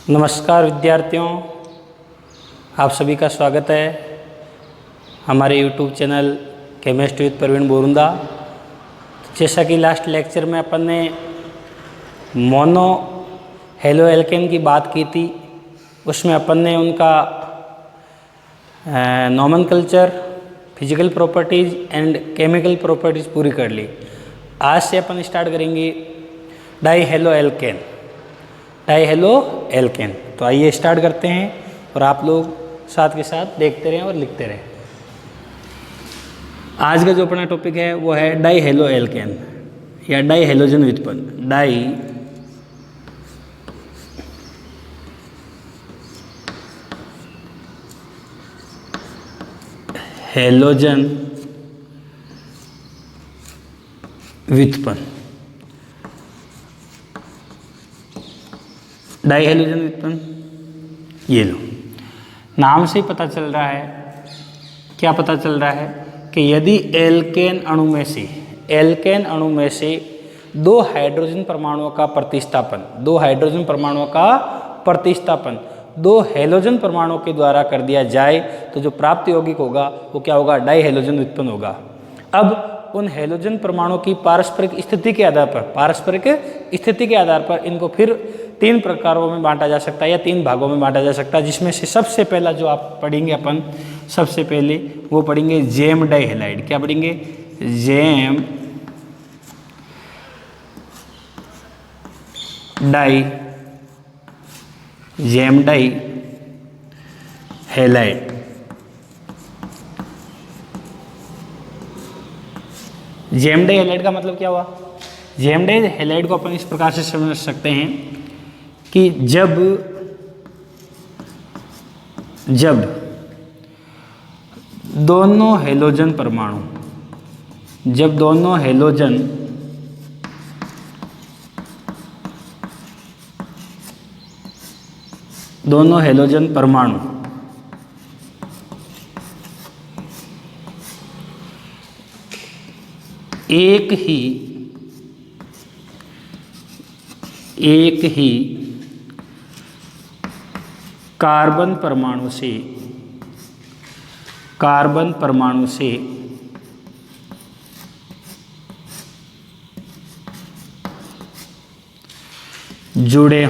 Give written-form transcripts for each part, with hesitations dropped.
नमस्कार विद्यार्थियों, आप सभी का स्वागत है हमारे YouTube channel chemistry with Praveen Borunda. जैसा कि लास्ट लेक्चर में अपन ने मोनो हेलो एल्केन की बात की थी, उसमें अपन ने उनका nomenclature, physical properties and chemical properties पूरी कर ली। आज से अपन स्टार्ट करेंगे डाई हेलो एल्केन। तो आइए स्टार्ट करते हैं और आप लोग साथ के साथ देखते रहें और लिखते रहें। आज का जो अपना टॉपिक है वो है डाई हेलो एल्केन या डाई हेलोजन व्युत्पन्न। डाई हेलोजन व्युत्पन्न। डाई हेलोजन व्युत्पन्न ये लो, नाम से ही पता चल रहा है, क्या पता चल रहा है कि यदि एल्केन अणु में से दो हाइड्रोजन परमाणुओं का प्रतिस्थापन दो हेलोजन परमाणुओं के द्वारा कर दिया जाए तो जो प्राप्त यौगिक होगा वो क्या होगा? डाई हेलोजन व्युत्पन्न होगा। अब उन हेलोजन परमाणुओं की पारस्परिक स्थिति के आधार पर इनको फिर तीन प्रकारों में बांटा जा सकता है या तीन भागों में बांटा जा सकता है, जिसमें से सबसे पहला जो आप पढ़ेंगे अपन सबसे पहले वो पढ़ेंगे जेम डाई हैलाइड। क्या पढ़ेंगे? Gem di halide. Gem di halide का मतलब क्या हुआ? जेम डाई हैलाइड को अपन इस प्रकार से समझ सकते हैं कि जब दोनों हेलोजन परमाणु एक ही कार्बन परमाणु से जुड़े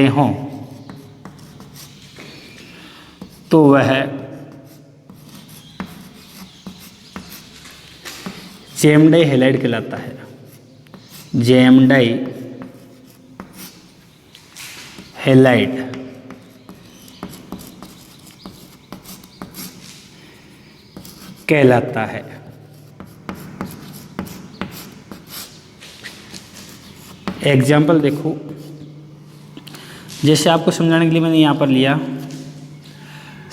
हों तो वह जेम डाई हैलाइड कहलाता है। जेम डाई हैलाइड कहलाता है। एग्जाम्पल देखो, जैसे आपको समझाने के लिए मैंने यहाँ पर लिया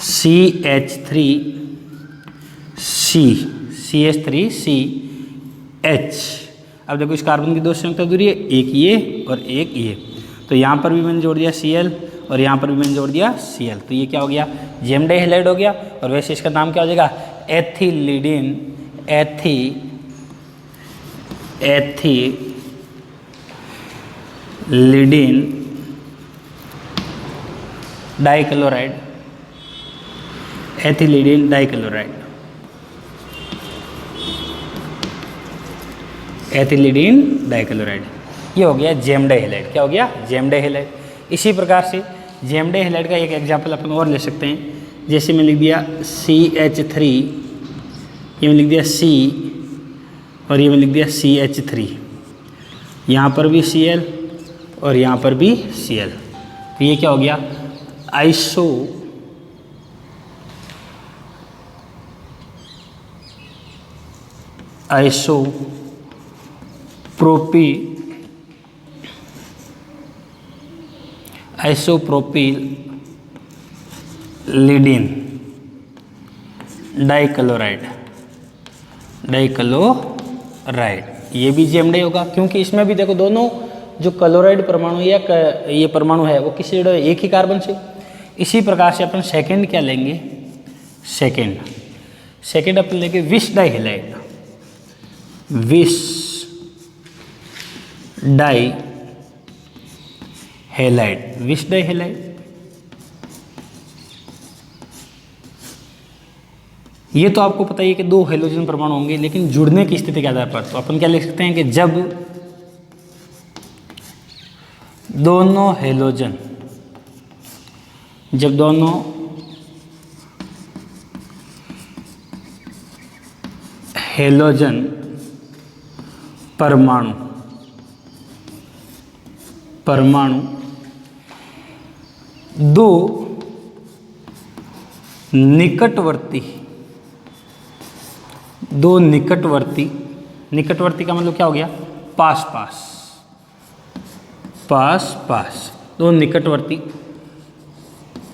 CH3CH। अब देखो इस कार्बन की दो संयुक्त दूरी है, एक ये और एक ये, तो यहाँ पर भी मैंने जोड़ दिया Cl और यहाँ पर भी मैंने जोड़ दिया Cl, तो ये क्या हो गया? जेम डाई हैलाइड हो गया। और वैसे इसका नाम क्या हो जाएगा? Ethylidene dichloride. ये हो गया जेम डाई हैलाइड। क्या हो गया? Gem di halide. इसी प्रकार से जेम डाई हैलाइड का एक एग्जाम्पल अपन और ले सकते हैं। जैसे मैं लिख दिया CH3, ये मैं लिख दिया C और ये मैं लिख दिया CH3, यहाँ पर भी Cl और यहाँ पर भी Cl, तो ये क्या हो गया? आइसोप्रोपिलिडिन डाइक्लोराइड। ये भी जेम डाई होगा, क्योंकि इसमें भी देखो दोनों जो क्लोराइड परमाणु या ये परमाणु है वो किससे जुड़े? एक ही कार्बन से। इसी प्रकार से अपन सेकंड क्या लेंगे? सेकंड अपन लेंगे vic di halide. Halide, vic dihalide. ये तो आपको पता ही है कि दो हेलोजन परमाणु होंगे, लेकिन जुड़ने की स्थिति के आधार पर तो अपन क्या लिख सकते हैं कि जब दोनों हेलोजन परमाणु दो निकटवर्ती का मतलब क्या हो गया, पास पास, दो निकटवर्ती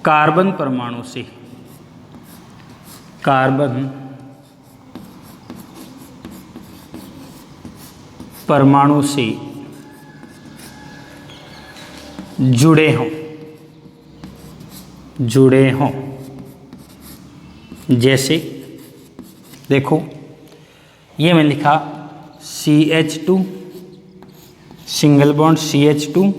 कार्बन परमाणु से जुड़े हों। जैसे देखो, ये मैं लिखा CH2 सिंगल बॉन्ड CH2,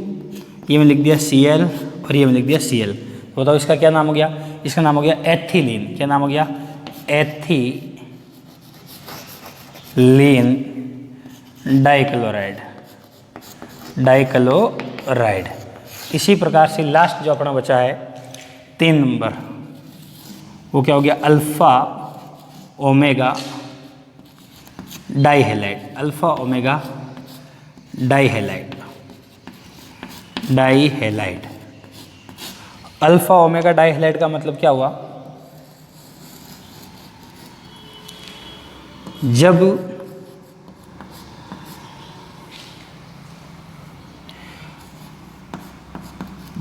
ये मैं लिख दिया Cl और ये मैं लिख दिया Cl। बताओ इसका क्या नाम हो गया, इसका नाम हो गया एथिलीन। क्या नाम हो गया, एथिलीन डाइक्लोराइड। इसी प्रकार से लास्ट जो अपना बचा है 3 नंबर, वो क्या हो गया, alpha omega dihalide. Alpha omega dihalide का मतलब क्या हुआ, जब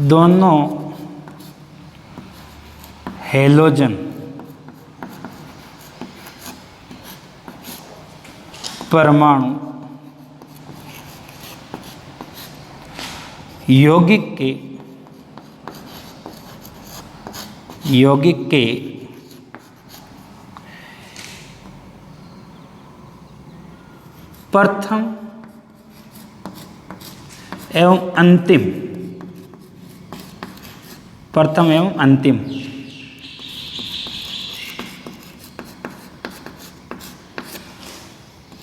दोनों हेलोजन परमाणु यौगिक के प्रथम एवं अंतिम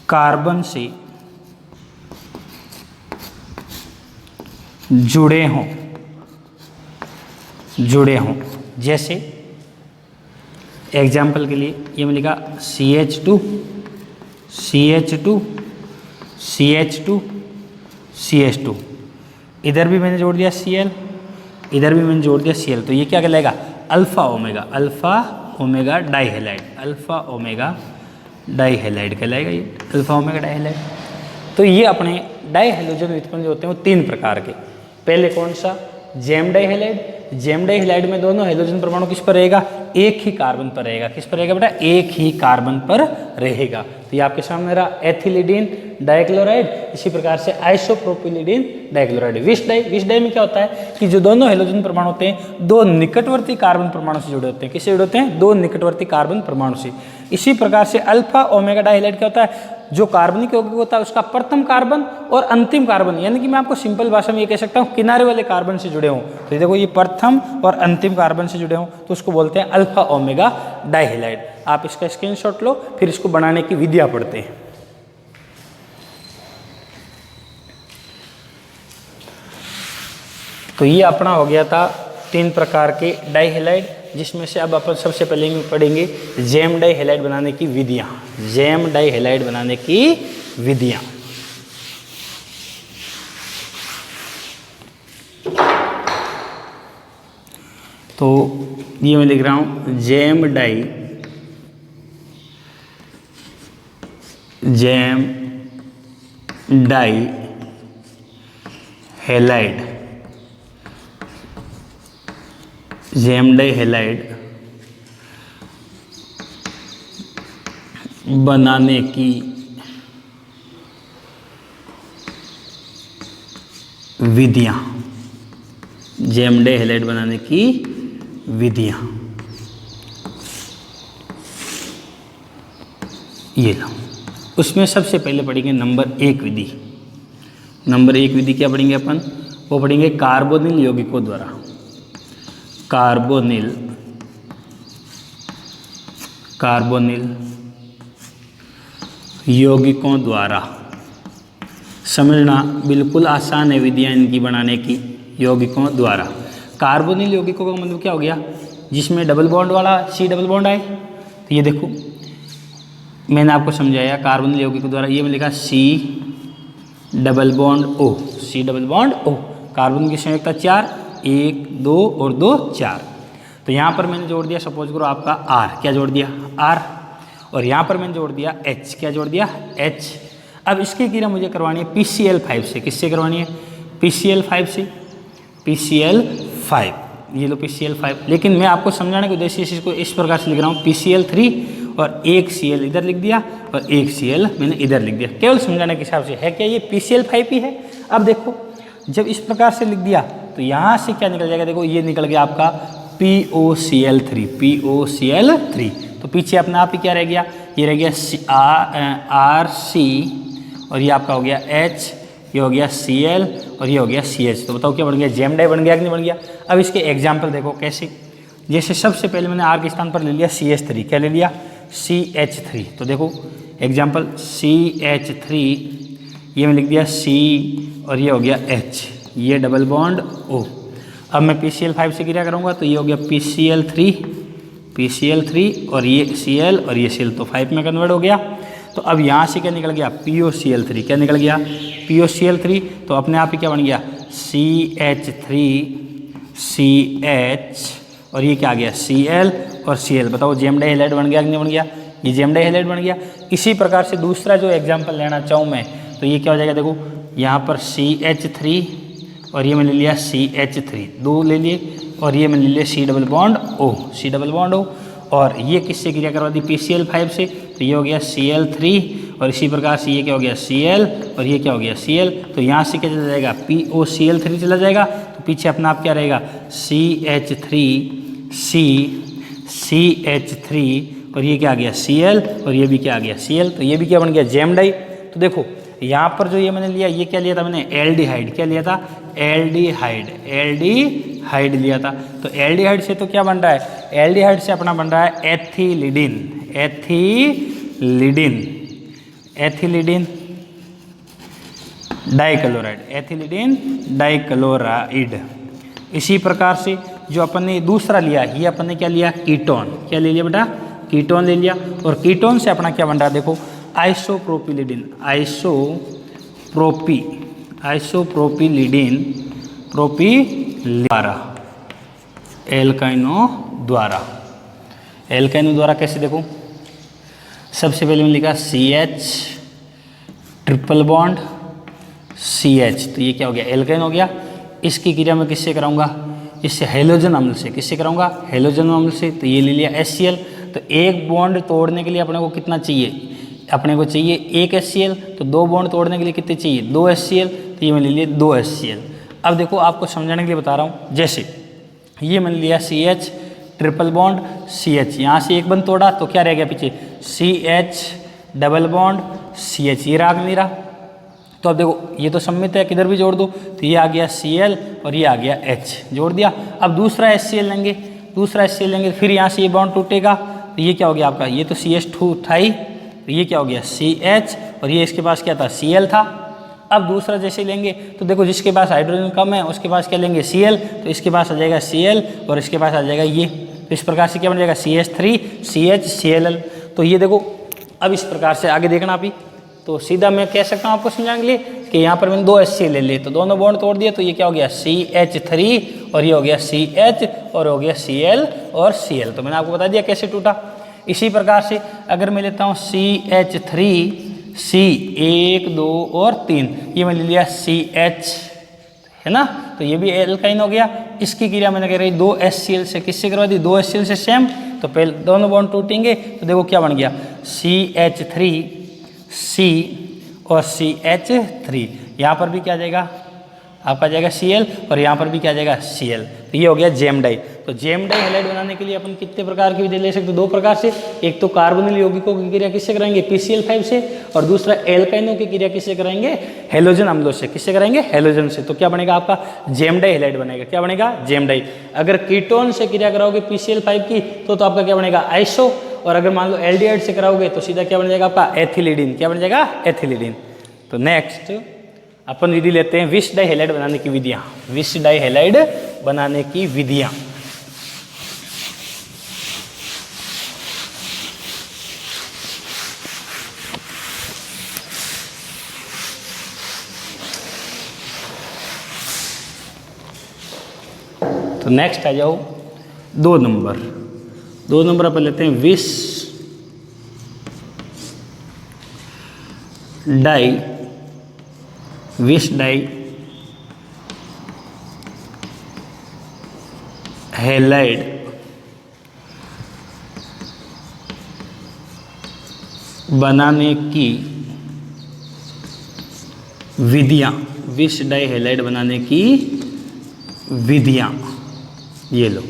कार्बन से जुड़े हों। जैसे एग्जाम्पल के लिए ये मैं लिखा CH2 CH2, इधर भी मैंने जोड़ दिया Cl, इधर भी मैंने जोड़ दिया Cl, तो ये क्या कहलाएगा, अल्फा ओमेगा डाइहेलाइड कहलाएगा। ये अल्फा ओमेगा डाइहेलाइड। तो ये अपने डाइहेलोजन उत्पन्न जो होते हैं वो 3 प्रकार के। पहले कौन सा, जेम डाइहेलाइड में दोनों हेलोजन परमाणु किस पर रहेगा, एक ही कार्बन पर रहेगा। किस पर रहेगा बेटा, एक ही कार्बन पर रहेगा। तो ये आपके सामने रहा एथिलीडीन डाइक्लोराइड, इसी प्रकार से आइसोप्रोपिलीडीन डाइक्लोराइड। विश डाई में क्या होता है कि जो दोनों हेलोजन परमाणु होते हैं दो निकटवर्ती कार्बन परमाणु से जुड़े होते हैं। किससे जुड़े होते हैं, दो निकटवर्ती कार्बन परमाणु से। इसी प्रकार से अल्फा ओमेगा डाइहेलाइड क्या होता है, जो कार्बनिक यौगिक होता है उसका प्रथम कार्बन और अंतिम कार्बन, यानी कि मैं आपको सिंपल भाषा में ये कह सकता हूँ किनारे वाले कार्बन से जुड़े हों। तो देखो ये प्रथम और अंतिम कार्बन से जुड़े हों तो उसको बोलते हैं अल्फा ओमेगा डाइहेलाइड। आप इसका स्क्रीनशॉट लो, फिर इसको बनाने की विधियाँ पढ़ते हैं। तो ये अपना हो गया था 3 प्रकार के डाइहेलाइड, जिसमें से अब अपन सबसे पहले पढ़ेंगे जेम डाइहेलाइड बनाने की विधियाँ। तो ये मैं लिख रहा हूँ जेम डाइहेलाइड बनाने की विधियाँ। जेम डाइहेलाइड बनाने की विधियाँ ये लो। उसमें सबसे पहले पढ़ेंगे नंबर 1 विधि। क्या पढ़ेंगे अपन, वो पढ़ेंगे कार्बोनिल यौगिकों द्वारा, कार्बोनिल यौगिकों द्वारा। समझना बिल्कुल आसान है विधियाँ इनकी बनाने की, यौगिकों द्वारा। कार्बोनिल यौगिकों का मतलब क्या हो गया, जिसमें डबल बॉन्ड वाला C डबल बॉन्ड आए। तो ये देखो मैंने आपको समझाया कार्बोनिल यौगिकों द्वारा, ये मैं लिखा C double bond O, C double bond O। Carbon की संयोजकता 4, 1 2 और 2 4। तो यहाँ पर मैंने जोड़ दिया, सपोज करो आपका R, क्या जोड़ दिया R, और यहाँ पर मैंने जोड़ दिया H, क्या जोड़ दिया H। अब इसकी क्रिया मुझे करवानी है PCl5 से। किससे करवानी है, PCl5 से, PCl5, ये लो PCl5। लेकिन मैं आपको समझाने के उद्देश्य से इसको इस प्रकार से लिख रहा हूँ, PCl3 और एक Cl इधर लिख दिया और एक Cl मैंने इधर लिख दिया, केवल समझाने के हिसाब से। है क्या ये PCl5 ही है। अब देखो जब इस प्रकार से लिख दिया तो यहाँ से क्या निकल जाएगा, देखो ये निकल गया आपका POCl3, POCl3। तो पीछे अपने आप ही क्या रह गया, ये रह गया RC और ये आपका हो गया H, ये हो गया Cl और ये हो गया CH। तो बताओ क्या बन गया, जेम डाई बन गया कि नहीं बन गया। अब इसके एग्जाम्पल देखो कैसे, जैसे सबसे पहले मैंने R के स्थान पर ले लिया CH3, क्या ले लिया CH3। तो देखो एग्जाम्पल CH3, ये मैं लिख दिया C और ये हो गया H, ये डबल बॉन्ड O। अब मैं PCl5 से क्रिया करूँगा तो ये हो गया PCl3 और ये Cl और ये Cl, तो 5 में कन्वर्ट हो गया। तो अब यहाँ से क्या निकल गया POCl3, क्या निकल गया POCl3। तो अपने आप ही क्या बन गया CH3CH और ये क्या आ गया Cl और Cl। बताओ जेम डाई हैलाइड बन गया कि नहीं बन गया, ये जेम डाई हैलाइड बन गया। इसी प्रकार से दूसरा जो एग्जाम्पल लेना चाहूँ मैं तो ये क्या हो जाएगा, देखो यहाँ पर CH3 और ये मैंने लिया CH3, 2 ले लिए और ये मैंने लिया C double bond O, C double bond O। और ये किससे क्रिया करवा दी PCl5 से, तो ये हो गया Cl3 और इसी प्रकार से ये क्या हो गया Cl और ये क्या हो गया Cl। तो यहाँ से क्या चला जाएगा POCl3 चला जाएगा। तो पीछे अपना आप क्या रहेगा CH3 और ये क्या आ गया Cl और ये भी क्या आ गया Cl। तो ये भी क्या बन गया जेम डाई। तो देखो यहाँ पर जो ये मैंने लिया, ये क्या लिया था मैंने एल्डिहाइड, क्या लिया था एल्डिहाइड लिया था। तो एल्डिहाइड से तो क्या बन रहा है, एल्डिहाइड से अपना बन रहा है एथिलीडिन डाइक्लोराइड। इसी प्रकार से जो अपन ने दूसरा लिया, ये अपन ने क्या लिया कीटोन, क्या ले लिया बेटा कीटोन ले लिया। और कीटोन से अपना क्या बन रहा है, देखो आइसोप्रोपिलिडिन द्वारा, एल्काइनो द्वारा कैसे, देखो सबसे पहले मैंने लिखा CH ट्रिपल बॉन्ड CH, तो ये क्या हो गया एल्काइन हो गया। इसकी क्रिया मैं किससे कराऊंगा, इससे हेलोजन अम्ल से। किससे कराऊंगा, हेलोजन अम्ल से। तो ये ले लिया HCl। तो एक बॉन्ड तोड़ने के लिए अपने को कितना चाहिए, अपने को चाहिए एक HCl। तो 2 बॉन्ड तोड़ने के लिए कितने चाहिए 2 HCl। तो ये मैंने ले लिया 2 HCl। अब देखो आपको समझाने के लिए बता रहा हूँ, जैसे ये मैंने लिया CH ट्रिपल बॉन्ड CH, यहाँ से एक बंद तोड़ा तो क्या रह गया पीछे CH डबल बॉन्ड CH, ये राग नहीं रहा। तो अब देखो ये तो सम्मित है, किधर भी जोड़ दो तो ये आ गया Cl और ये आ गया H, जोड़ दिया। अब दूसरा HCl लेंगे, फिर यहाँ से ये बॉन्ड टूटेगा तो ये क्या हो गया आपका, ये तो CH2 था ही, तो ये क्या हो गया CH और ये इसके पास क्या था Cl था। अब दूसरा जैसे लेंगे तो देखो जिसके पास हाइड्रोजन कम है उसके पास क्या लेंगे Cl, तो इसके पास आ जाएगा Cl और इसके पास आ जाएगा ये। तो इस प्रकार से क्या बन जाएगा CH3 CH Cl। तो ये देखो अब इस प्रकार से आगे देखना आप ही, तो सीधा मैं कह सकता हूँ आपको समझाने के लिए कि यहाँ पर मैंने 2 HCl ले लिए, तो दोनों बॉन्ड तोड़ दिए तो ये क्या हो गया CH3 और ये हो गया CH और हो गया Cl और Cl। तो मैंने आपको बता दिया कैसे टूटा। इसी प्रकार से अगर मैं लेता हूँ CH3 C 1 2 और 3, ये मैंने लिया CH है ना, तो ये भी एल्काइन हो गया। इसकी क्रिया मैंने कह रही 2 HCl से। किससे करवा दी 2 HCl से सेम, तो पहले दोनों बॉन्ड टूटेंगे तो देखो क्या बन गया CH3 C और CH3। यहाँ पर भी क्या आ जाएगा आपका, जाएगा Cl और यहाँ पर भी क्या आ जाएगा Cl। तो ये हो गया जेम डाई। तो तो जेम डाई हैलाइड बनाने के लिए अपन कितने प्रकार की विधि ले सकते हैं? दो प्रकार से। एक तो कार्बोनिल यौगिकों की क्रिया किससे कराएंगे? PCl5 से। और दूसरा एल्काइनों की क्रिया किससे कराएंगे? हेलोजन अम्लों से। किससे कराएंगे? हेलोजन से। तो क्या बनेगा आपका? जेम डाई हैलाइड बनेगा। क्या बनेगा? GeM die. अगर कीटोन से क्रिया कराओगे PCl5 की तो आपका क्या बनेगा? आइसो। और अगर मान लो एल्डिहाइड से कराओगे तो सीधा क्या बन जाएगा आपका? एथिलीडिन। क्या बन जाएगा? एथिलीडिन। तो नेक्स्ट अपन विधि लेते हैं विष डाई हैलाइड बनाने की विधियां। विष डाई हैलाइड बनाने की विधियां। तो नेक्स्ट आ जाओ 2 नंबर। 2 नंबर अपन लेते हैं विष डाई हैलाइड बनाने की विधियां। विष डाई हैलाइड बनाने की विधियां ये लो।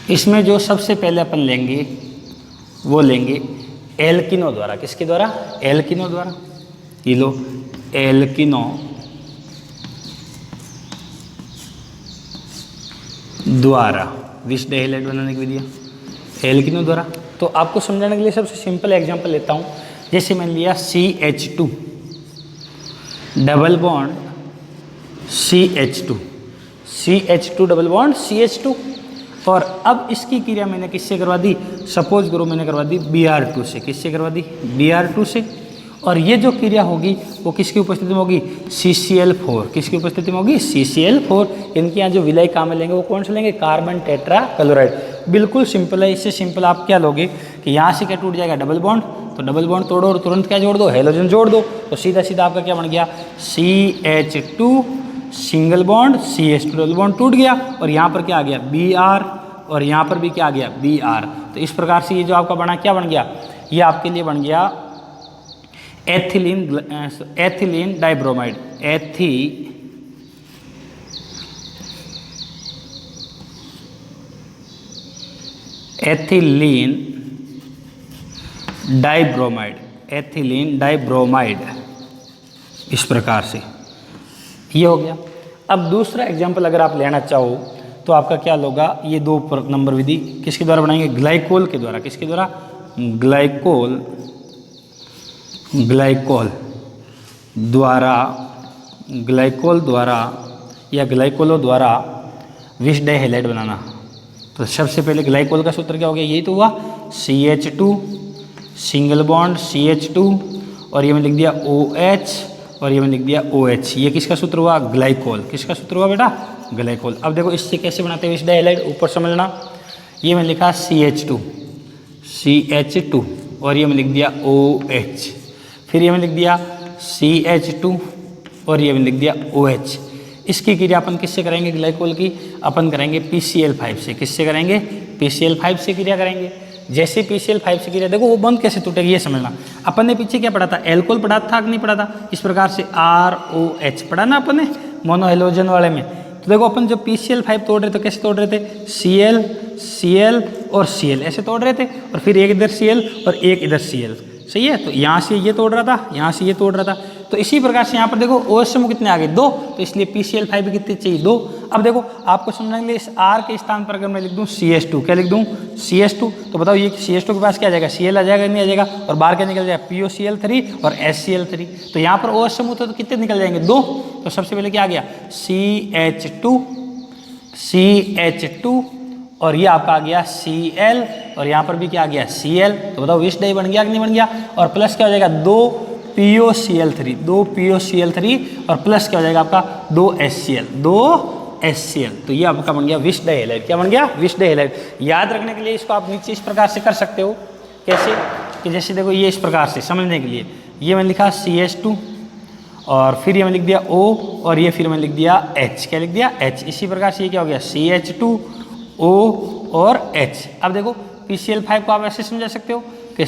इसमें जो सबसे पहले अपन लेंगे वो लेंगे एल्किनो द्वारा। किसके द्वारा? एल्किनो द्वारा। ये लो एल्किनो द्वारा विष डाई हैलाइड बनाने की विधियां एल्किनो द्वारा। तो आपको समझाने के लिए सबसे सिंपल एग्जांपल लेता हूं। जैसे मैंने लिया CH2 double bond CH2 double bond CH2। और अब इसकी क्रिया मैंने किससे करवा दी? सपोज करो मैंने करवा दी Br2 से। किससे करवा दी? Br2 से। और ये जो क्रिया होगी वो किसकी उपस्थिति में होगी? CCl4। किसकी उपस्थिति में होगी? CCl4। इनके यहाँ जो विलय काम में लेंगे वो कौन से लेंगे? Carbon tetra chloride. बिल्कुल सिंपल है। इससे सिंपल आप क्या लोगे कि यहाँ से क्या टूट जाएगा? Double bond. तो डबल बॉन्ड तोड़ो और तुरंत क्या जोड़ दो? हेलोजन जोड़ दो। तो सीधा सीधा आपका क्या बन गया? CH2 single bond CH2 double bond टूट गया। और यहाँ पर क्या आ गया? Br। और यहाँ पर भी क्या आ गया? Br। तो इस प्रकार से ये जो आपका बना क्या बन गया? ये आपके लिए बन गया एथिलीन डाइब्रोमाइड। Ethylene dibromide. इस प्रकार से ये हो गया। अब दूसरा एग्जाम्पल अगर आप लेना चाहो तो आपका क्या होगा? ये 2 नंबर विधि किसके द्वारा बनाएंगे? ग्लाइकोल के द्वारा। किसके द्वारा? ग्लाइकोल द्वारा या ग्लाइकोलों द्वारा विष डाई हैलाइड बनाना। तो सबसे पहले ग्लाइकोल का सूत्र क्या हो गया? यही तो हुआ CH2 सिंगल बॉन्ड CH2 और ये मैंने लिख दिया OH और ये मैंने लिख दिया OH। ये किसका सूत्र हुआ? ग्लाइकोल। किसका सूत्र हुआ बेटा? ग्लाइकोल। अब देखो इससे कैसे बनाते हैं विष डाई हैलाइड, ऊपर समझना। ये मैंने लिखा CH2 और ये मैंने लिख दिया OH। फिर ये मैंने लिख दिया CH2 और ये मैंने लिख दिया OH। इसकी क्रिया अपन किससे करेंगे? ग्लाइकोल की अपन करेंगे PCl5 से। किससे करेंगे? PCl5 से क्रिया करेंगे। जैसे PCl5 से क्रिया देखो वो बंद कैसे टूटेगी ये समझना। अपन ने पीछे क्या पढ़ा था? एल्कोहल पढ़ा था कि नहीं पढ़ा था? इस प्रकार से ROH पढ़ा ना अपन ने मोनोहेलोजन वाले में। तो देखो अपन जब PCl5 तोड़ रहे थे कैसे तोड़ रहे थे? Cl और Cl ऐसे तोड़ रहे थे और फिर एक इधर Cl और एक इधर Cl। सही है। तो यहाँ से ये तोड़ रहा था, यहाँ से ये तोड़ रहा था। तो इसी प्रकार से यहाँ पर देखो OH समूह कितने आ गए? 2। तो इसलिए PCl5 भी कितने चाहिए? 2। अब देखो आपको समझने के लिए इस R के स्थान पर अगर मैं लिख दूँ CH2, क्या लिख दूँ? CH2। तो बताओ ये CH2 के पास क्या आ जाएगा? Cl आ जाएगा नहीं आ जाएगा? और बाहर क्या निकल जाएगा? POCl3 और HCl3। तो यहाँ पर OH समूह तो कितने निकल जाएंगे? 2। तो सबसे पहले क्या आ गया? CH2 और ये आपका आ गया Cl और यहाँ पर भी क्या आ गया? Cl। तो बताओ विष डाई बन गया कि नहीं बन गया? और प्लस क्या हो जाएगा? 2 POCl3 और प्लस क्या हो जाएगा आपका? 2 HCl। तो ये आपका बन गया विष डाई हैलाइड। क्या बन गया? विष डाई हैलाइड। याद रखने के लिए इसको आप नीचे इस प्रकार से कर सकते हो। कैसे? कि जैसे देखो ये इस प्रकार से समझने के लिए ये मैंने लिखा CH2 और फिर ये मैंने लिख दिया O और ये फिर मैंने लिख दिया H। क्या लिख दिया? H। इसी प्रकार से ये क्या हो गया? CH2 O और H। अब देखो PCl5 को आप ऐसे समझा सकते हो कि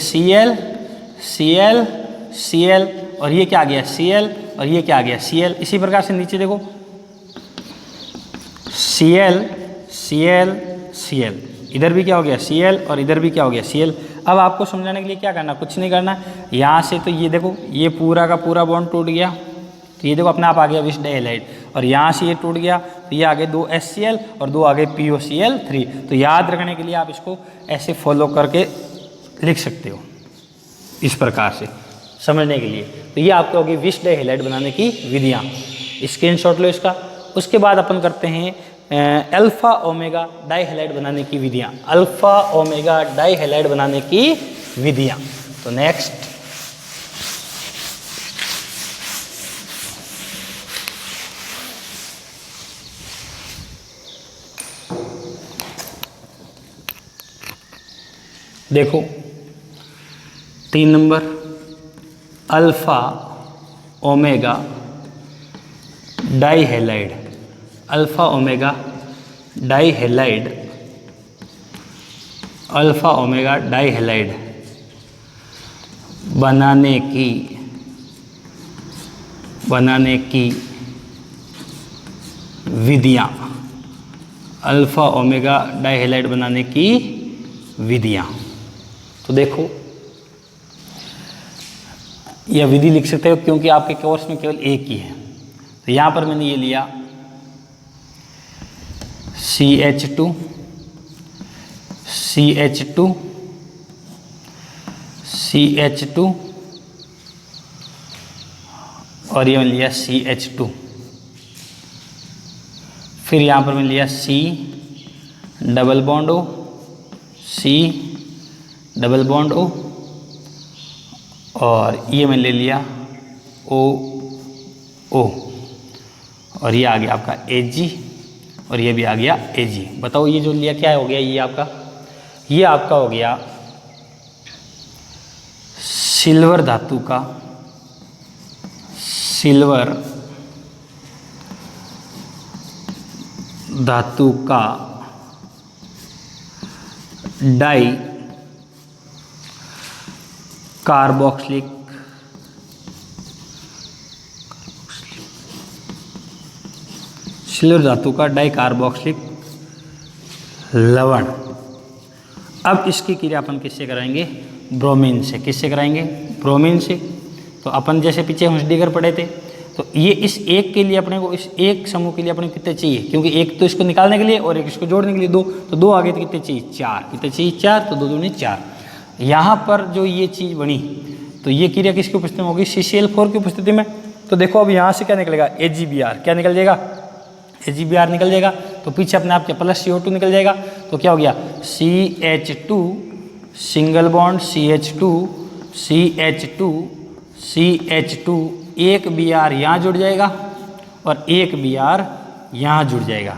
Cl और ये क्या आ गया? Cl और ये क्या आ गया? Cl। इसी प्रकार से नीचे देखो Cl Cl Cl, इधर भी क्या हो गया Cl और इधर भी क्या हो गया Cl। अब आपको समझाने के लिए क्या करना, कुछ नहीं करना, यहाँ से तो ये देखो ये पूरा का पूरा बॉन्ड टूट गया, तो ये देखो अपने आप आ गया विश डाइहैलाइड, और यहाँ से ये टूट गया तो ये आगे 2 HCl और 2 आगे POCl3। तो याद रखने के लिए आप इसको ऐसे फॉलो करके लिख सकते हो इस प्रकार से समझने के लिए। तो ये आपको होगी विश डाइहैलाइड बनाने की विधियाँ, स्क्रीनशॉट लो इसका। उसके बाद अपन करते हैं अल्फा ओमेगा डाइहैलाइड बनाने की विधियाँ, अल्फा ओमेगा डाइहैलाइड बनाने की विधियाँ। तो नेक्स्ट देखो 3 number alpha omega dihalide, alpha omega dihalide, alpha omega dihalide बनाने की विधियाँ, अल्फा ओमेगा डाइहैलाइड बनाने की विधियाँ। तो देखो यह विधि लिख सकते हो क्योंकि आपके कोर्स में केवल एक ही है। तो यहाँ पर मैंने ये लिया CH2 CH2 CH2 और ये मैंने लिया CH2, फिर यहाँ पर मैंने लिया C double bond O, C double bond O, और ये मैंने ले लिया OO, और ये आ गया आपका Ag, और ये भी आ गया Ag। बताओ ये जो लिया क्या हो गया, ये आपका हो गया सिल्वर धातु का, सिल्वर धातु का डाई कार्बोक्सिलिक सिल्वर धातु का डाई कार्बोक्सिलिक लवण। अब इसकी क्रिया अपन किससे कराएंगे, ब्रोमीन से। किससे कराएंगे, ब्रोमीन से। तो अपन जैसे पीछे हुंसडीगर पढ़े थे, तो ये इस एक के लिए अपने को, इस एक समूह के लिए अपने को कितने चाहिए, क्योंकि एक तो इसको निकालने के लिए और एक इसको जोड़ने के लिए 2, तो 2 आगे तो कितने चाहिए 4, कितने चाहिए 4, तो 2 दूनी 4। यहाँ पर जो ये चीज़ बनी, तो ये क्रिया किसकी उपस्थिति में होगी, CCl4 की उपस्थिति में। तो देखो अब यहाँ से क्या निकलेगा, AgBr, क्या निकल जाएगा, AgBr निकल जाएगा। तो पीछे अपने आप क्या प्लस CO2 निकल जाएगा। तो क्या हो गया CH2 single bond CH2 CH2 CH2, एक Br यहाँ जुड़ जाएगा और एक Br यहाँ जुड़ जाएगा,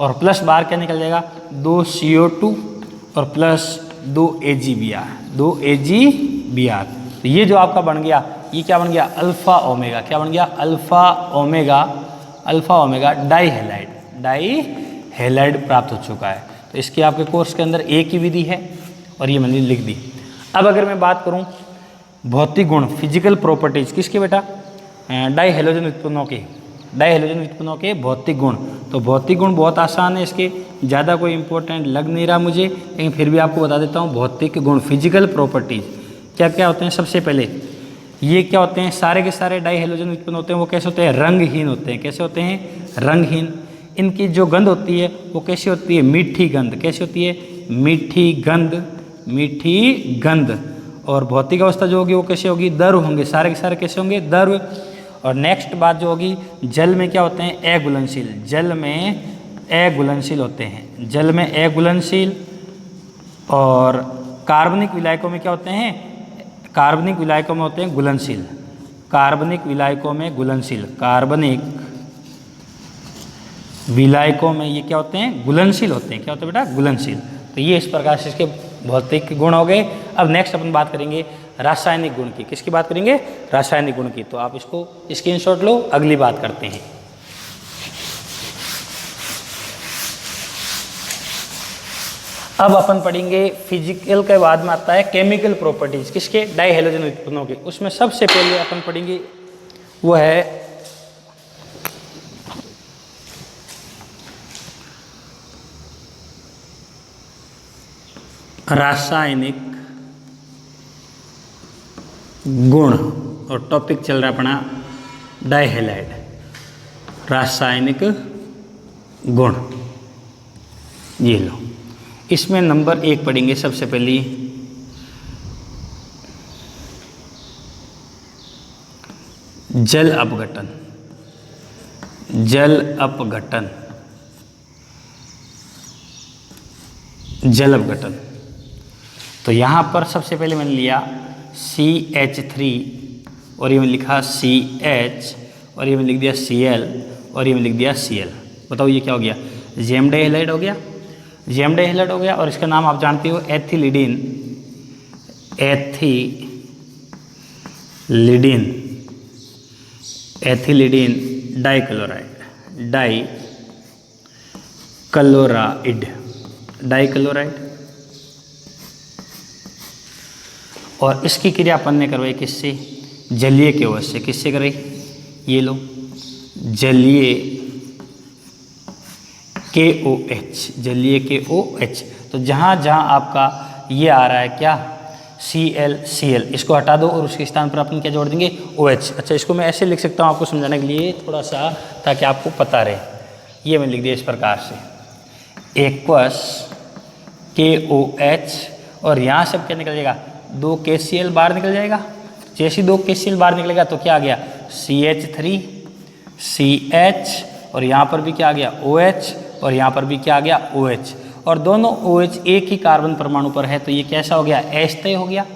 और प्लस बार क्या निकल जाएगा 2 CO2 और प्लस 2 AgBr, 2 AgBr। तो ये जो आपका बन गया, ये क्या बन गया, अल्फा ओमेगा, क्या बन गया, अल्फा ओमेगा डाइहैलाइड प्राप्त हो चुका है। तो इसके आपके कोर्स के अंदर एक ही विधि है और ये मैंने लिख दी। अब अगर मैं बात करूं भौतिक गुण, फिजिकल प्रॉपर्टीज किसके बेटा, डाइहैलोजन उत्पन्नों के, डाइहैलोजन उत्पन्नों के भौतिक गुण। तो भौतिक गुण बहुत आसान है, इसके ज़्यादा कोई इंपॉर्टेंट लग नहीं रहा मुझे, लेकिन फिर भी आपको बता देता हूँ। भौतिक गुण फिजिकल प्रॉपर्टीज क्या क्या होते हैं। सबसे पहले ये क्या होते हैं, सारे के सारे डाइहैलोजन उत्पन्न होते हैं वो कैसे होते हैं, रंगहीन होते हैं। कैसे होते हैं, रंगहीन। इनकी जो गंध होती है वो कैसी होती है, मीठी गंध। कैसी होती है, मीठी गंध, मीठी गंध। और भौतिक अवस्था जो होगी वो कैसे होगी, द्रव होंगे, सारे के सारे कैसे होंगे, द्रव। और नेक्स्ट बात जो होगी, जल में क्या होते हैं, अघुलनशील, जल में अघुलनशील होते हैं, जल में अघुलनशील। और कार्बनिक विलायकों में क्या होते हैं, कार्बनिक विलायकों में होते हैं घुलनशील, कार्बनिक विलायकों में घुलनशील, कार्बनिक विलायकों में ये क्या होते हैं, घुलनशील होते हैं। क्या होते हैं बेटा, घुलनशील। तो ये इस प्रकार से इसके भौतिक गुण हो गए। अब नेक्स्ट अपन बात करेंगे रासायनिक गुण की। किसकी बात करेंगे, रासायनिक गुण की। तो आप इसको स्क्रीनशॉट लो, अगली बात करते हैं। अब अपन पढ़ेंगे फिजिकल के बाद में आता है केमिकल प्रॉपर्टीज, किसके, डाइहैलोजन उत्पन्नों के। उसमें सबसे पहले अपन पढ़ेंगे वो है रासायनिक गुण, और टॉपिक चल रहा अपना डाइहैलाइड, रासायनिक गुण। ये लो, इसमें नंबर 1 पढ़ेंगे सबसे पहले जल अपघटन। जल अपघटन, जल अपघटन। तो यहाँ पर सबसे पहले मैंने लिया CH3 और ये मैंने लिखा CH और ये मैंने लिख दिया Cl और ये मैंने लिख दिया Cl। बताओ ये क्या हो गया? जेम डाइहैलाइड हो गया। जेम डाइहैलाइड हो गया और इसका नाम आप जानते हो एथिलीडिन। एथिलीडिन डाइक्लोराइड, डाइक्लोराइड। और इसकी क्रिया अपन ने करवाई किससे? जलीय केओएच से। किससे कराई? ये लो, जलीय KOH, जलीय KOH। तो जहाँ जहाँ आपका ये आ रहा है क्या, Cl, इसको हटा दो और उसके स्थान पर अपन क्या जोड़ देंगे? OH। अच्छा, इसको मैं ऐसे लिख सकता हूँ आपको समझाने के लिए थोड़ा सा, ताकि आपको पता रहे। ये मैं लिख दिया इस प्रकार से, एक्वस KOH और यहाँ से क्या निकल जाएगा? 2 KCl बाहर निकल जाएगा। जैसे 2 KCl बाहर निकलेगा तो क्या आ गया? CH3 CH और यहाँ पर भी क्या आ गया? OH और यहाँ पर भी क्या आ गया? OH। और दोनों OH एक ही कार्बन परमाणु पर है, तो ये कैसा हो गया? एस्टर हो गया।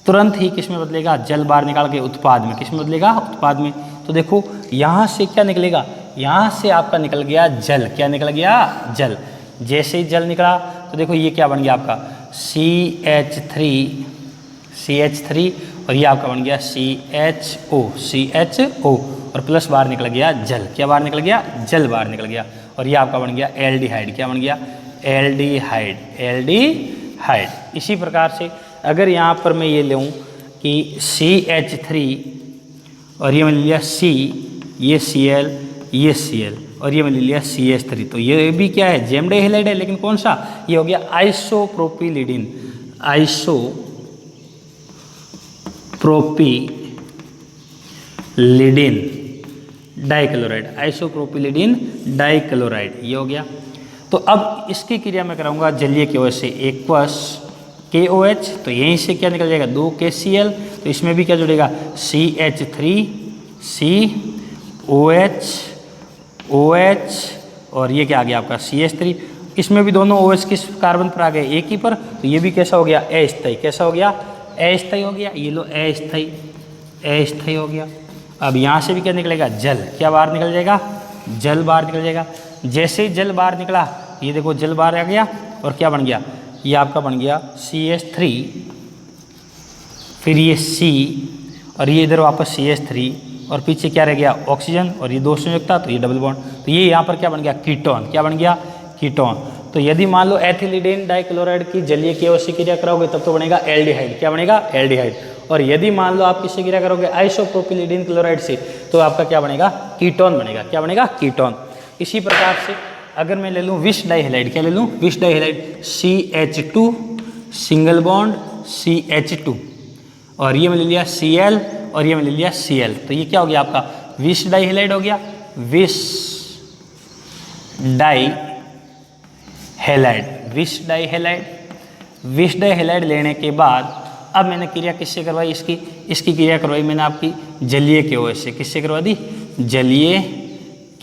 तुरंत ही किसमें बदलेगा? जल बाहर निकाल के उत्पाद में। किसमें बदलेगा? उत्पाद में। तो देखो यहाँ से क्या निकलेगा? यहाँ से आपका निकल गया जल। क्या निकल गया? जल। जैसे ही जल निकला तो देखो ये क्या बन गया आपका? CH3 और ये आपका बन गया CHO और प्लस बाहर निकल गया जल। क्या बाहर निकल गया? जल बाहर निकल गया। और ये आपका बन गया एल्डिहाइड। क्या बन गया? एल्डिहाइड। इसी प्रकार से अगर यहाँ पर मैं ये लूँ कि CH3 और ये मैंने लिया C, ये Cl, ये Cl और ये मैंने लिया CH3, तो ये भी क्या है? जेम डाइहैलाइड है, लेकिन कौन सा? ये हो गया आइसोप्रोपिलिडिन। आइसोप्रोपिलिडिन डाइक्लोराइड, आइसोप्रोपिलिडिन डाइक्लोराइड, ये हो गया। तो अब इसकी क्रिया मैं कराऊंगा जलीय KOH से, एक्वस KOH, तो यहीं से क्या निकल जाएगा? 2 KCl, तो इसमें भी क्या जुड़ेगा? CH3 COH OH और ये क्या आ गया आपका? CH3। इसमें भी दोनों OH किस कार्बन पर आ गए? एक ही पर। तो ये भी कैसा हो गया? अस्थायी। कैसा हो गया? अस्थायी हो गया। ये लो अस्थायी हो गया। अब यहाँ से भी क्या निकलेगा? जल। क्या बाहर निकल जाएगा? जल बाहर निकल जाएगा। जैसे ही जल बाहर निकला, ये देखो जल बाहर आ गया और क्या बन गया? ये आपका बन गया CH3, फिर ये C और ये इधर वापस CH3 और पीछे क्या रह गया? ऑक्सीजन और ये 2 संयुक्त था, तो ये डबल बॉन्ड। तो ये यहाँ पर क्या बन गया? कीटोन। क्या बन गया? कीटोन। तो यदि मान लो एथिलीडिन डाइक्लोराइड की जलीय KOH से क्रिया कराओगे तब तो बनेगा एल्डिहाइड। क्या बनेगा? एल्डिहाइड। और यदि मान लो आप किससे क्रिया करोगे? आइसोप्रोपिलिडिन क्लोराइड से, तो आपका क्या बनेगा? कीटोन बनेगा। क्या बनेगा? कीटोन। इसी प्रकार से अगर मैं ले लूँ विष डाइहैलाइड, क्या ले लूँ? विष डाइहैलाइड, CH2 सिंगल बॉन्ड CH2 और ये मैंने लिया Cl और ये मैंने लिया Cl, तो ये क्या हो गया आपका? विष डाइहैलाइड हो गया। विष डाइहैलाइड लेने के बाद अब मैंने क्रिया किससे करवाई? इसकी क्रिया करवाई मैंने आपकी जलीय KOH से। किससे करवा दी? जलीय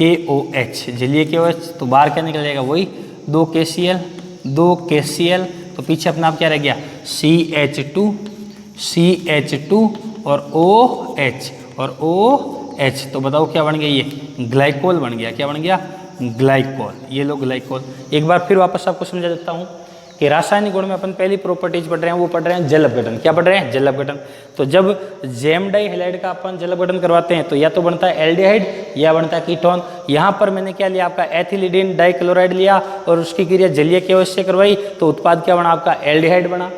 KOH। तो बाहर क्या निकल जाएगा? वही 2 KCl, तो पीछे अपना आप क्या रह गया? CH2 और OH। तो बताओ क्या बन गया? ये ग्लाइकोल बन गया। क्या बन गया? ग्लाइकोल। ये लो ग्लाइकोल। एक बार फिर वापस आपको समझा देता हूँ कि रासायनिक गुण में अपन पहली प्रॉपर्टीज पढ़ रहे हैं, वो पढ़ रहे हैं जल अपघटन। क्या पढ़ रहे हैं? जल अपघटन। तो जब जेम डाइहैलाइड का अपन जल अपघटन करवाते हैं तो या तो बनता है एल्डिहाइड या बनता है कीटोन। यहाँ पर मैंने क्या लिया? आपका एथिलीडिन डाइक्लोराइड लिया और उसकी क्रिया जलीय KOH से करवाई, तो उत्पाद क्या बना आपका? एल्डिहाइड बना।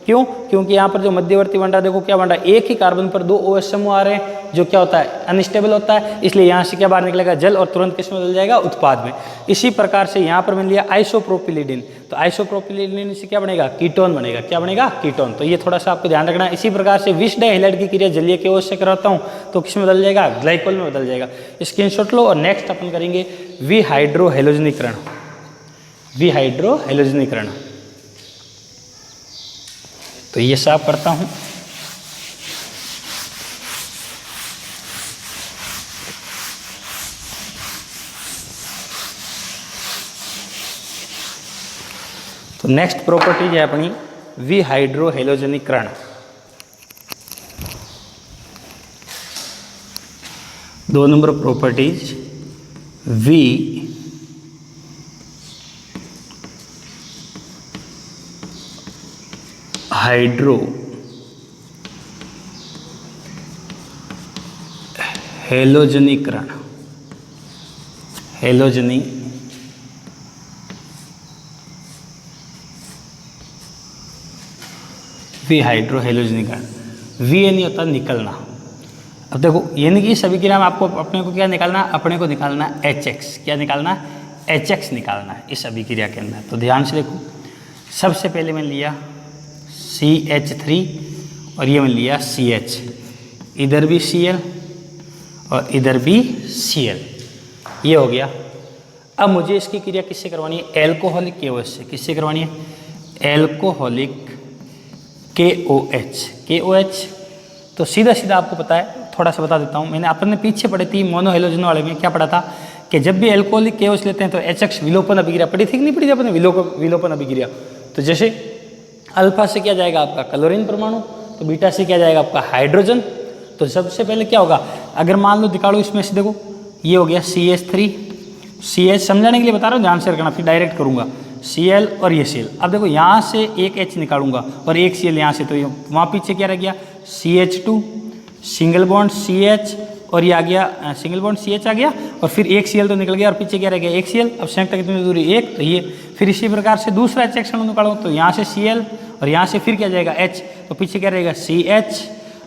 क्यों? क्योंकि यहाँ पर जो मध्यवर्ती बन रहा है, देखो क्या बन रहा है, एक ही कार्बन पर 2 OH समूह आ रहे हैं, जो क्या होता है, अनस्टेबल होता है। इसलिए यहाँ से क्या बाहर निकलेगा, जल, और तुरंत किस में बदल जाएगा, उत्पाद में। इसी प्रकार से यहाँ पर मैंने लिया आइसोप्रोपिलिडिन, तो आइसोप्रोपिलिडिन से क्या बनेगा, कीटोन बनेगा। क्या बनेगा, कीटोन। तो ये थोड़ा सा आपको ध्यान रखना है। इसी प्रकार से विष डाइहैलाइड की क्रिया जलीय के OH से कराता हूँ तो किस में बदल जाएगा, ग्लाइकोल में बदल जाएगा। स्क्रीनशॉट लो। और नेक्स्ट अपन करेंगे विहाइड्रोहेलोजनीकरण। विहाइड्रोहेलोजनीकरण, तो ये साफ करता हूं। तो नेक्स्ट प्रॉपर्टी है अपनी विहाइड्रोहेलोजनीकरण। दो नंबर प्रॉपर्टीज वी हाइड्रो हेलोजनीकरण, हेलोजनी विहाइड्रो हेलोजनीकरण। वी नहीं होता निकलना। अब देखो यानी कि सभी क्रिया में आपको अपने को क्या निकालना, अपने को निकालना HX। क्या निकालना, HX निकालना है इस अभिक्रिया के अंदर। तो ध्यान से देखो, सबसे पहले मैंने लिया CH3 और ये मैंने लिया CH, इधर भी Cl और इधर भी Cl, ये हो गया। अब मुझे इसकी क्रिया किससे करवानी है, एल्कोहलिक KOH से। किससे करवानी है, एल्कोहलिक KOH। तो सीधा सीधा आपको पता है, थोड़ा सा बता देता हूँ। मैंने अपने पीछे पढ़ी थी मोनोहेलोजन वाले में, क्या पढ़ा था कि जब भी एल्कोहलिक KOH लेते हैं तो HX विलोपन अभिक्रिया पढ़ी थी कि नहीं पढ़ी थी अपने, विलोपन अभिक्रिया। तो जैसे अल्फा से क्या जाएगा आपका क्लोरीन परमाणु, तो बीटा से क्या जाएगा आपका हाइड्रोजन। तो सबसे पहले क्या होगा, अगर मान लो निकालो इसमें से, देखो ये हो गया CH3, CH समझाने के लिए बता रहा हूँ, ध्यान से रखना, फिर डायरेक्ट करूँगा। Cl और ये Cl। अब देखो यहाँ से एक H निकालूंगा और एक Cl यहाँ से, तो वहाँ पीछे क्या रह गया, CH2 सिंगल बॉन्ड CH, और ये आ गया सिंगल बॉन्ड CH आ गया, और फिर एक Cl तो निकल गया, और पीछे क्या रह गया, एक Cl। अब संयुक्त कितनी दूरी, एक, तो ये। फिर इसी प्रकार से दूसरा HX निकालो, तो यहाँ से Cl और यहाँ से फिर क्या जाएगा H, तो पीछे क्या रहेगा CH,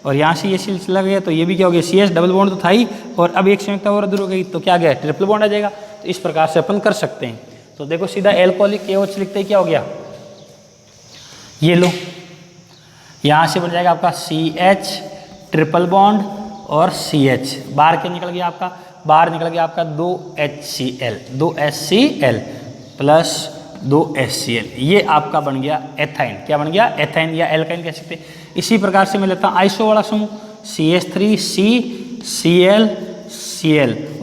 और यहाँ से ये Cl चला गया, तो ये भी क्या हो गया CH, डबल बॉन्ड तो था ही, और अब एक संयुक्त और दूर हो गई, तो क्या आ गया, ट्रिपल बॉन्ड आ जाएगा। तो इस प्रकार से अपन कर सकते हैं। तो देखो सीधा एल्कोहलिक KOH लिखते ही क्या हो गया, ये लो, यहाँ से बन जाएगा आपका CH ट्रिपल बॉन्ड और CH, बाहर क्या निकल गया आपका, बाहर निकल गया आपका 2HCl प्लस 2HCl, ये आपका बन गया एथाइन। क्या बन गया, एथाइन या एल्काइन कह सकते हैं। इसी प्रकार से मैं लेता हूँ आइसो वाला समूह, CH3CCl,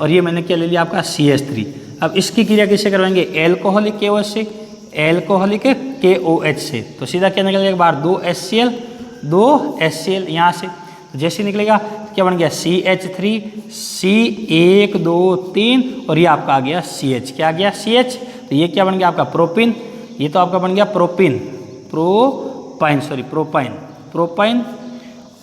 और ये मैंने क्या ले लिया आपका CH3। अब इसकी क्रिया किससे करवाएंगे, एल्कोहलिक KOH से, एल्कोहलिक KOH से। तो सीधा क्या निकलेगा बाहर, 2HCl यहाँ से, जैसे निकलेगा क्या बन गया CH3 C1 2 3, और ये आपका आ गया CH। क्या आ गया CH, तो ये क्या बन गया आपका प्रोपिन, ये तो आपका बन गया प्रोपाइन,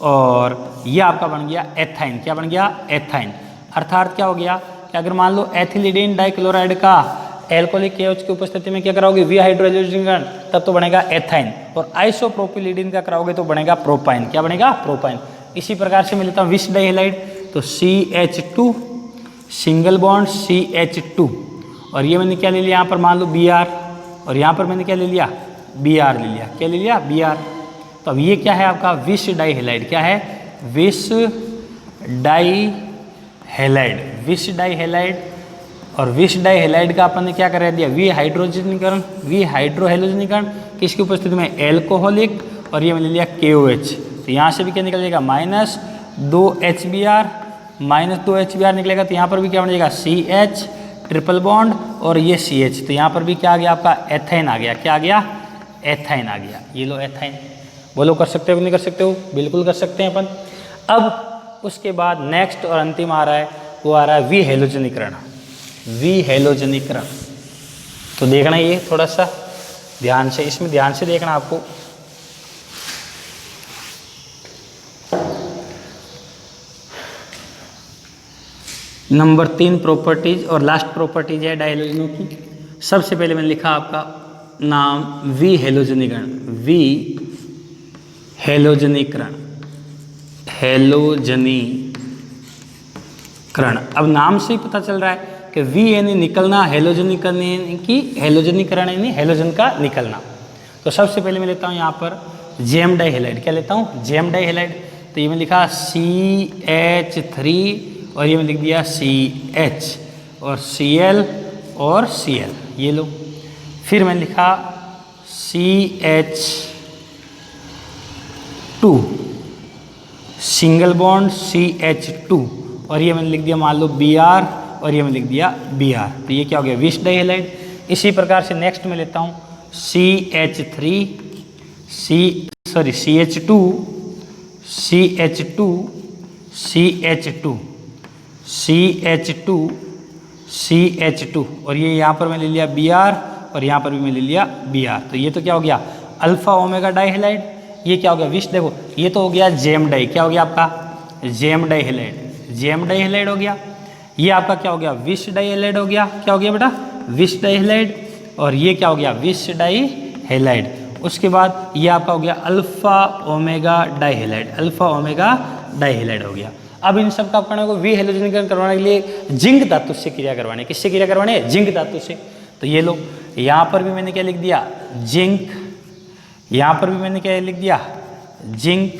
और ये आपका बन गया एथाइन। क्या बन गया, एथाइन। अर्थात क्या हो गया कि अगर मान लो एथिलीडीन डाइक्लोराइड का एल्कोहलिक KOH की उपस्थिति में क्या कराओगे, विहाइड्रोहेलोजनीकरण, तब तो बनेगा एथाइन, और आइसोप्रोपिलिडीन का कराओगे तो बनेगा प्रोपाइन। क्या बनेगा, प्रोपाइन। इसी प्रकार से मैं लेता हूँ विष डाइहैलाइड, तो CH2 सिंगल बॉन्ड CH2, और ये मैंने क्या ले लिया यहाँ पर, मान लो Br, और यहाँ पर मैंने क्या ले लिया, Br ले लिया। क्या ले लिया, Br। तो अब ये क्या है आपका विष डाइहैलाइड। क्या है, विष डाइहैलाइड, विष डाइहैलाइड। और विष डाइहैलाइड का अपन ने क्या करा दिया, विहाइड्रोहेलोजनीकरण, किसकी उपस्थिति में, एल्कोहलिक, और ये मैंने लिया KOH। तो यहाँ से भी क्या निकल जाएगा, -2HBr निकलेगा, तो यहाँ पर भी क्या बन जाएगा CH ट्रिपल बॉन्ड और ये CH, तो यहाँ पर भी क्या आ गया आपका एथाइन आ गया। क्या आ गया, एथाइन आ गया। ये लो एथाइन। बोलो कर सकते हो कि नहीं कर सकते हो, बिल्कुल कर सकते हैं अपन। अब उसके बाद नेक्स्ट और अंतिम आ रहा है, वो आ रहा है विहेलोजनीकरण। विहेलोजनीकरण तो देखना ये थोड़ा सा ध्यान से, इसमें ध्यान से देखना आपको। नंबर 3 प्रॉपर्टीज और लास्ट प्रॉपर्टीज है डायहेलोजनों की। सबसे पहले मैंने लिखा आपका नाम विहेलोजनीकरण, हेलोजनीकरण, हेलोजनीकरण। अब नाम से ही पता चल रहा है कि वी यानी निकलना, हेलोजनीकरण यानी हेलोजनीकरण यानी हेलोजन का निकलना। तो सबसे पहले मैं लेता हूँ यहाँ पर जेम डाइहेलाइड। क्या लेता हूँ? Gem dihalide. तो ये मैं लिखा CH3 और ये मैं लिख दिया CH और Cl और Cl, ये लो। फिर मैंने लिखा CH2 सिंगल बॉन्ड CH2 और ये मैंने लिख दिया मान लो Br और ये मैंने लिख दिया Br। तो ये क्या हो गया? Wish dihalide. इसी प्रकार से नेक्स्ट में लेता हूँ CH2 और ये यहाँ पर मैं ले लिया Br और यहाँ पर भी मैं ले लिया Br। तो ये तो क्या हो गया? Alpha omega dihalide. ये क्या हो गया? विश। देखो ये तो हो गया जेम डाई। क्या हो गया आपका? GeM dihalide. जेम डाइहेलाइड हो गया। ये आपका क्या हो गया? विश डाइहेलाइड हो गया। क्या हो गया बेटा? Wish dihalide. और ये क्या हो गया? Wish dihalide. उसके बाद ये आपका हो गया alpha omega dihalide. Alpha omega dihalide हो गया। अब इन सब का अपने को वी हेलोजनीकरण करवाने के लिए जिंक धातु से क्रिया करवानी है। किससे क्रिया करवानी है? जिंक धातु से। तो ये लो, यहाँ पर भी मैंने क्या लिख दिया? जिंक। यहाँ पर भी मैंने क्या लिख दिया? जिंक।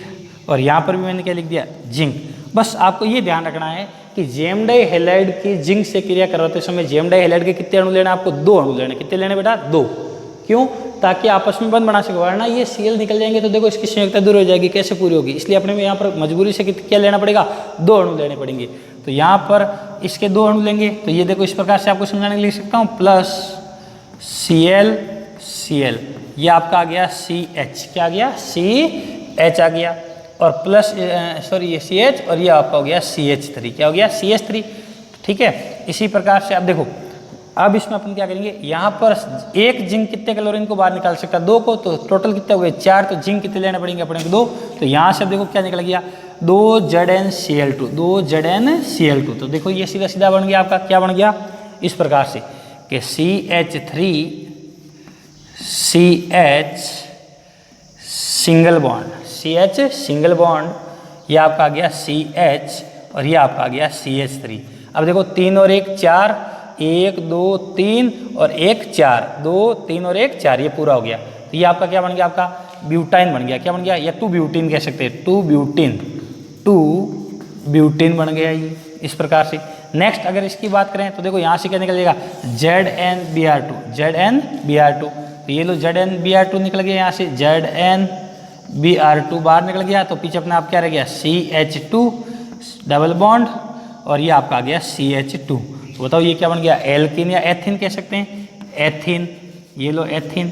और यहाँ पर भी मैंने क्या लिख दिया? जिंक। बस आपको ये ध्यान रखना है कि जेम डाइहेलाइड की जिंक से क्रिया करवाते समय जेम डाइहेलाइड के कितने अणु लेना है? आपको 2 अणु लेने। कितने लेने बेटा? 2। क्यों? ताकि आपस में बंध बना सके, वरना ये Cl निकल जाएंगे तो देखो इसकी संयोजकता दूर हो जाएगी, कैसे पूरी होगी? इसलिए अपने में यहाँ पर मजबूरी से क्या लेना पड़ेगा? 2 अणु लेने पड़ेंगे। तो यहाँ पर इसके 2 अणु लेंगे। तो ये देखो इस प्रकार से आपको समझाने के लिए लिख सकता हूँ प्लस Cl, ये आपका आ गया CH। क्या आ गया? CH आ गया। और प्लस ये CH और ये आपका हो गया CH3। क्या हो गया? CH3। ठीक है। इसी प्रकार से अब देखो, अब इसमें अपन क्या करेंगे? यहाँ पर एक जिंक कितने क्लोरीन को बाहर निकाल सकता है? 2 को। तो टोटल कितने हो गए? 4। तो जिंक कितने लेने पड़ेंगे अपने को? 2। तो यहाँ से देखो क्या निकल गया? 2ZnCl2। 2ZnCl2। तो देखो ये सीधा सीधा बन गया आपका। क्या बन गया? इस प्रकार से कि CH3CH single bond, CH single bond, ये आपका आ गया CH और ये आपका आ गया CH3। अब देखो 3 और 1 4, 1 2 3 और 1 4, 2 3 और 1 4, ये पूरा हो गया। तो ये आपका क्या बन गया? आपका ब्यूटाइन बन गया। क्या बन गया? या 2 ब्यूटीन कह सकते हैं। 2 ब्यूटीन बन गया ये इस प्रकार से। नेक्स्ट अगर इसकी बात करें तो देखो यहाँ से क्या निकलेगा? ZnBr2। तो ये लो ZnBr2 निकल गया यहाँ से। ZnBr2 बाहर निकल गया। तो पीछे अपने आप क्या रह गया? CH2 डबल बॉन्ड और ये आपका आ गया CH2। तो बताओ ये क्या बन गया? एल्किन या एथिन कह सकते हैं। एथिन, ये लो एथिन।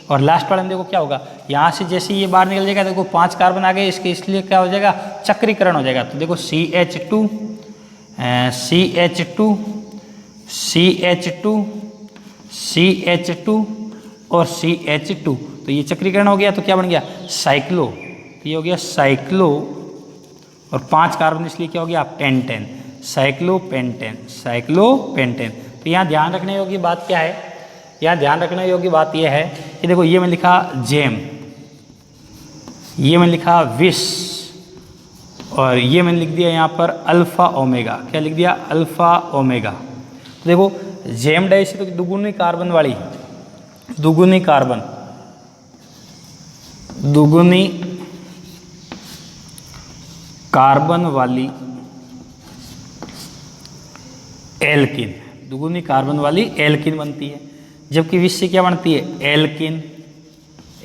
और लास्ट वाले में देखो क्या होगा? यहाँ से जैसे ये बाहर निकल जाएगा देखो 5 कार्बन आ गए इसके, इसलिए क्या हो जाएगा? चक्रीकरण हो जाएगा। तो देखो CH2 और CH2 तो ये चक्रीकरण हो गया। तो क्या बन गया? साइक्लो। तो ये हो गया साइक्लो और 5 कार्बन इसलिए क्या हो गया? पेंटेन। साइक्लोपेंटेन। तो यहाँ ध्यान रखने योग्य बात क्या है? यहाँ ध्यान रखने योग्य बात यह है कि देखो ये मैं लिखा जेम, ये मैं लिखा विश और ये मैंने लिख दिया यहाँ पर अल्फा ओमेगा। क्या लिख दिया? Alpha omega. तो देखो जेम डाई से तो दुगुनी कार्बन वाली, दुगुनी कार्बन वाली एल्किन, दुगुनी कार्बन वाली एल्किन बनती है। जबकि विश से क्या बनती है?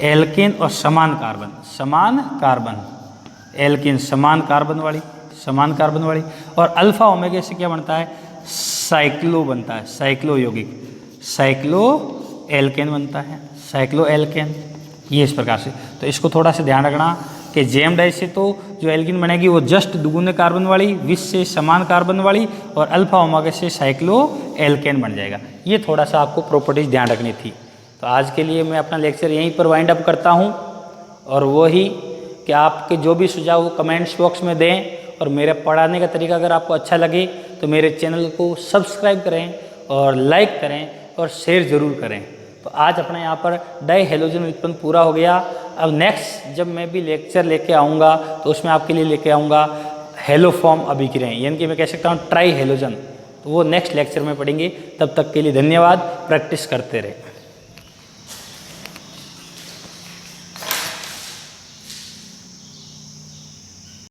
एल्किन और समान कार्बन एल्किन समान कार्बन वाली। और अल्फा ओमेगा से क्या बनता है? साइक्लो बनता है, साइक्लो यौगिक, साइक्लो एल्केन बनता है, साइक्लो एल्केन। ये इस प्रकार से। तो इसको थोड़ा सा ध्यान रखना कि जेम डाई से तो जो एल्किन बनेगी वो जस्ट दुगुने कार्बन वाली, विश से समान कार्बन वाली और अल्फा ओमेगा से साइक्लो एल्केन बन जाएगा। ये थोड़ा सा आपको प्रॉपर्टीज ध्यान रखनी थी। तो आज के लिए मैं अपना लेक्चर यहीं पर वाइंड अप करता हूँ और वही कि आपके जो भी सुझाव कमेंट्स बॉक्स में दें और मेरे पढ़ाने का तरीका अगर आपको अच्छा लगे तो मेरे चैनल को सब्सक्राइब करें और लाइक करें और शेयर ज़रूर करें। तो आज अपने यहाँ पर डाई हेलोजन उत्पन्न पूरा हो गया। अब नेक्स्ट जब मैं भी लेक्चर लेके आऊँगा तो उसमें आपके लिए लेके आऊँगा हेलोफॉर्म अभिक्रियाएं, यानी कि मैं कह सकता हूँ ट्राई हेलोजन। तो वो नेक्स्ट लेक्चर में पढ़ेंगे। तब तक के लिए धन्यवाद, प्रैक्टिस करते रहे।